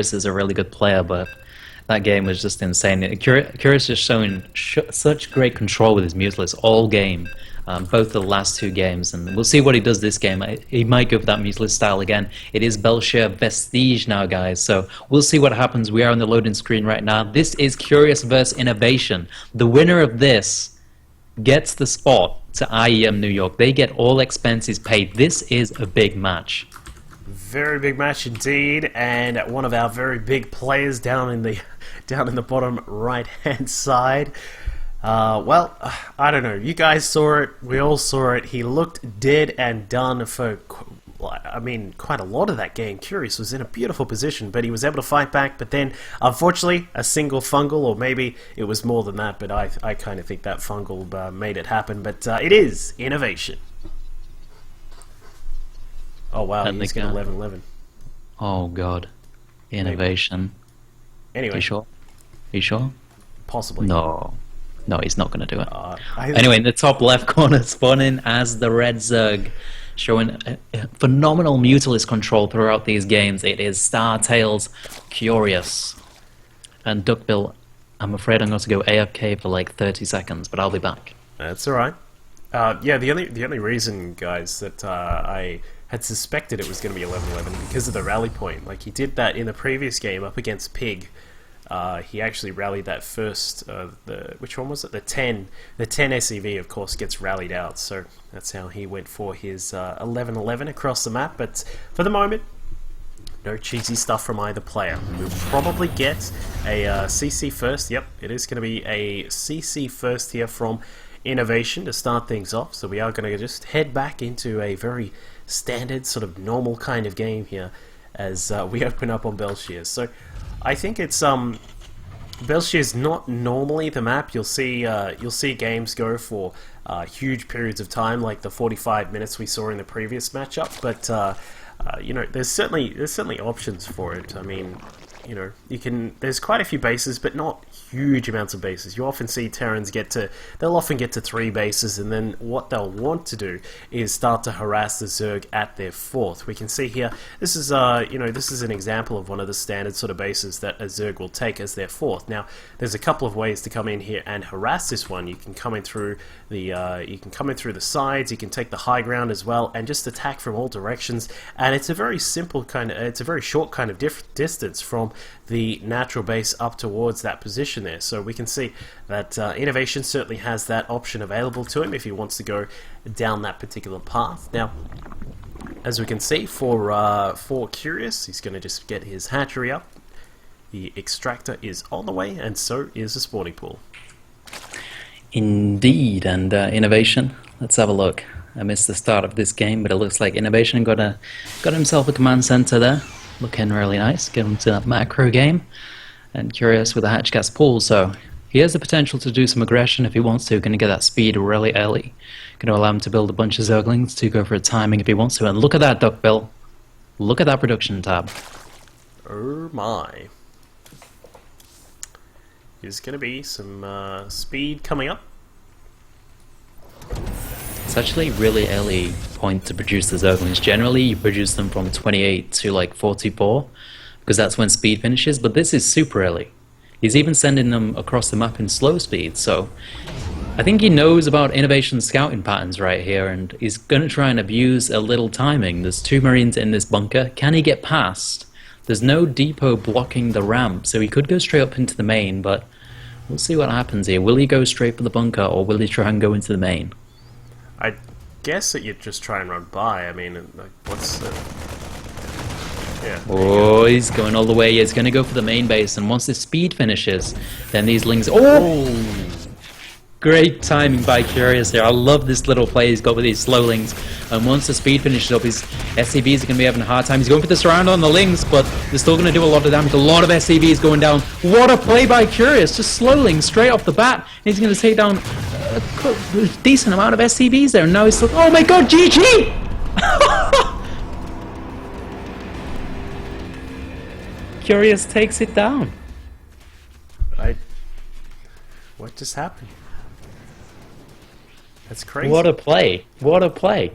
is a really good player, but that game was just insane. Curious just showing such great control with his museless all game, both the last two games, and we'll see what he does this game. He might go for that museless style again. It is Belshire Vestige now, guys, so we'll see what happens. We are on the loading screen right now. This is Curious vs Innovation. The winner of this gets the spot to IEM New York. They get all expenses paid. This is a big match. Very big match indeed, and one of our very big players down in the bottom right hand side. Well, I don't know. You guys saw it. We all saw it. He looked dead and done for, I mean, quite a lot of that game. Curious was in a beautiful position, but he was able to fight back. But then, unfortunately, a single fungal, or maybe it was more than that. But I kind of think that fungal made it happen. But it is Innovation. Oh wow, he's got 11-11. Oh god. Innovation. Anyway. Are you sure? Are you sure? Possibly. No. No, he's not going to do it. Anyway, in the top left corner, spawning as the Red Zerg, showing a phenomenal Mutilist control throughout these games. It is Star Tails, Curious, and DUCKVILLE. I'm afraid I'm going to go AFK for like 30 seconds, but I'll be back. That's alright. Yeah, the only reason, guys, that I had suspected it was going to be 11-11 because of the rally point. Like, he did that in the previous game up against Pig. He actually rallied that first, which one was it? The 10 SEV, of course, gets rallied out. So that's how he went for his 11-11 across the map. But for the moment, no cheesy stuff from either player. We'll probably get a CC first. Yep, it is going to be a CC first here from Innovation to start things off. So we are going to just head back into a very standard, sort of normal kind of game here as we open up on Belshire. So I think it's Belshire is not normally the map. You'll see games go for huge periods of time, like the 45 minutes we saw in the previous matchup. But you know, there's certainly options for it. I mean, you know, there's quite a few bases, but not huge amounts of bases. You often see Terrans they'll often get to 3 bases, and then what they'll want to do is start to harass the Zerg at their 4th. We can see here, this is you know, this is an example of one of the standard sort of bases that a Zerg will take as their 4th. Now, there's a couple of ways to come in here and harass this one. You can come in through the sides, you can take the high ground as well, and just attack from all directions. And it's a very simple it's a very short kind of distance from the natural base up towards that position there. So we can see that Innovation certainly has that option available to him if he wants to go down that particular path. Now, as we can see, for Curious, he's going to just get his hatchery up. The extractor is on the way, and so is the spawning pool. Indeed, and Innovation, let's have a look. I missed the start of this game, but it looks like Innovation got himself a command center there. Looking really nice. Get him to that macro game. And Curious with a hatch gas pool, so he has the potential to do some aggression if he wants to. Going to get that speed really early. Going to allow him to build a bunch of Zerglings to go for a timing if he wants to. And look at that, DUCKVILLE. Look at that production tab. Oh my. There's going to be some speed coming up. It's actually really early point to produce the Zerglings. Generally, you produce them from 28 to like 44, because that's when speed finishes, but this is super early. He's even sending them across the map in slow speed, so I think he knows about Innovation scouting patterns right here, and he's going to try and abuse a little timing. There's 2 Marines in this bunker. Can he get past? There's no depot blocking the ramp, so he could go straight up into the main, but we'll see what happens here. Will he go straight for the bunker, or will he try and go into the main? I guess that you'd just try and run by. I mean, like, what's the... Yeah. Oh, he's going all the way. He's going to go for the main base, and once the speed finishes, then these lings... Oh! Great timing by Curious there. I love this little play he's got with these slow lings. And once the speed finishes up, his SCVs are going to be having a hard time. He's going for the surround on the lings, but they're still going to do a lot of damage. A lot of SCVs going down. What a play by Curious. Just slow lings straight off the bat. He's going to take down a decent amount of SCVs there. And now he's still... Oh my god, GG! Curious takes it down. What just happened? That's crazy. What a play. What a play.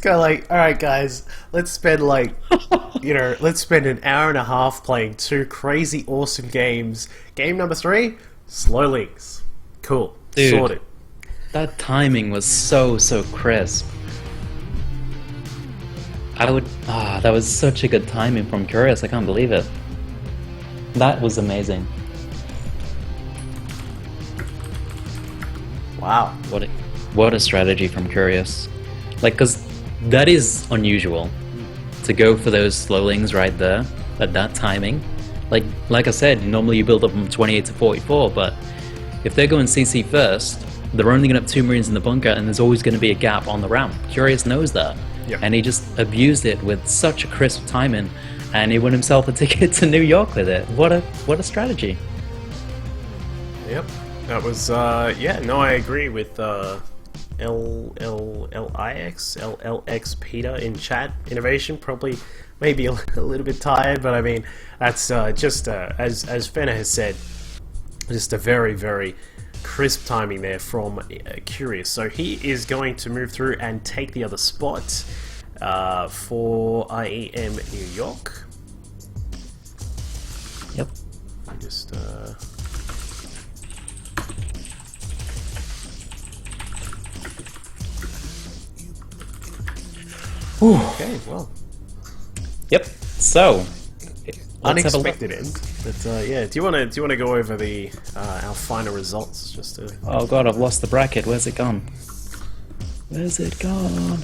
Just go like, all right, guys, let's spend like, let's spend an hour and a half playing 2 crazy awesome games. Game number 3, Slow Links. Cool. Dude. Sorted. That timing was so crisp. That was such a good timing from Curious. I can't believe it. That was amazing. Wow. What a strategy from Curious. Like, cause that is unusual to go for those slow lings right there at that timing. Like I said, normally you build up from 28 to 44, but if they're going CC first, they're only going to have 2 Marines in the bunker, and there's always going to be a gap on the ramp. Curious knows that, and he just abused it with such a crisp timing, and he won himself a ticket to New York with it. What a strategy! Yep, that was I agree with LLX Peter in chat. Innovation probably maybe a little bit tired, but I mean that's just as Fenner has said, just a very crisp timing there from Curious. So he is going to move through and take the other spot for IEM New York. Yep. Just okay, well. Yep. So unexpected end, but yeah. Do you want to go over the our final results? Just to... Oh god, I've lost the bracket. Where's it gone? Where's it gone?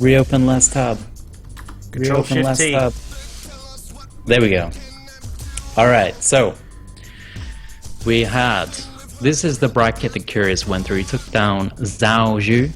Reopen last tab. Control Reopen Shift last T. tab. There we go. All right, so we had. This is the bracket that Curious went through. He took down Zhao Zhu,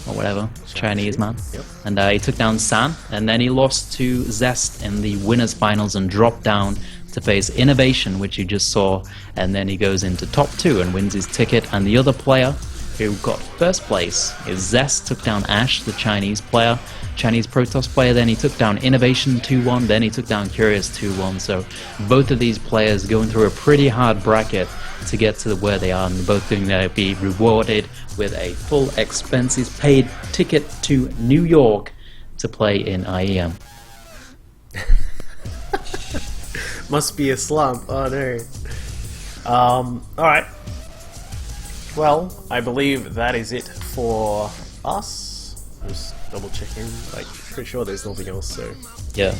or whatever, Chinese man. Yep. And he took down San, and then he lost to Zest in the winners finals and dropped down to face Innovation, which you just saw, and then he goes into top 2 and wins his ticket. And the other player who got first place is Zest, took down Ash, the Chinese player, Chinese Protoss player. Then he took down Innovation 2-1, then he took down Curious 2-1. So both of these players going through a pretty hard bracket to get to where they are, and both going to be rewarded with a full expenses paid ticket to New York to play in IEM. Must be a slump. Oh no. Alright. Well, I believe that is it for us. Just double checking. Like, pretty sure there's nothing else, so. Yeah.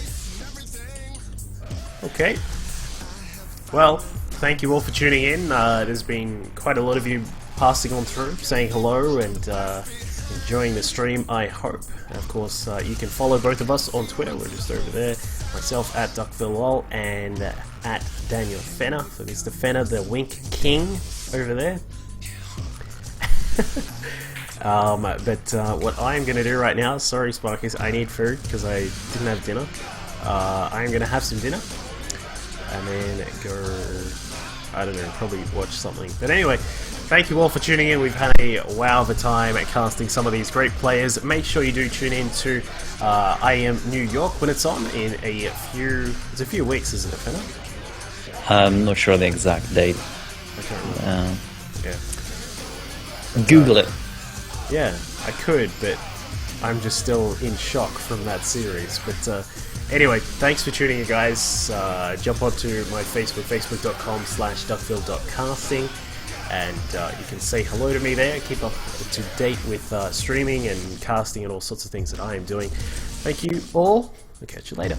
Okay. Well, thank you all for tuning in. There's been quite a lot of you passing on through, saying hello, and enjoying the stream, I hope. And of course, you can follow both of us on Twitter. We're just over there. Myself at DUCKVILLE and at Daniel Fenner. So Mr. Fenner, the Wink King, over there. What I'm going to do right now, sorry Sparkies, I need food because I didn't have dinner. I'm going to have some dinner and then go, I don't know, probably watch something. But anyway, thank you all for tuning in. We've had a wow of a time at casting some of these great players. Make sure you do tune in to IEM New York when it's on in a few weeks, isn't it, Fenner? I'm not sure the exact date. I can't remember. Yeah. Google it. Yeah, I could, but I'm just still in shock from that series. But anyway, thanks for tuning in, guys. Jump onto my Facebook, facebook.com/duckville.casting, and you can say hello to me there. Keep up to date with streaming and casting and all sorts of things that I am doing. Thank you all. I'll catch you later.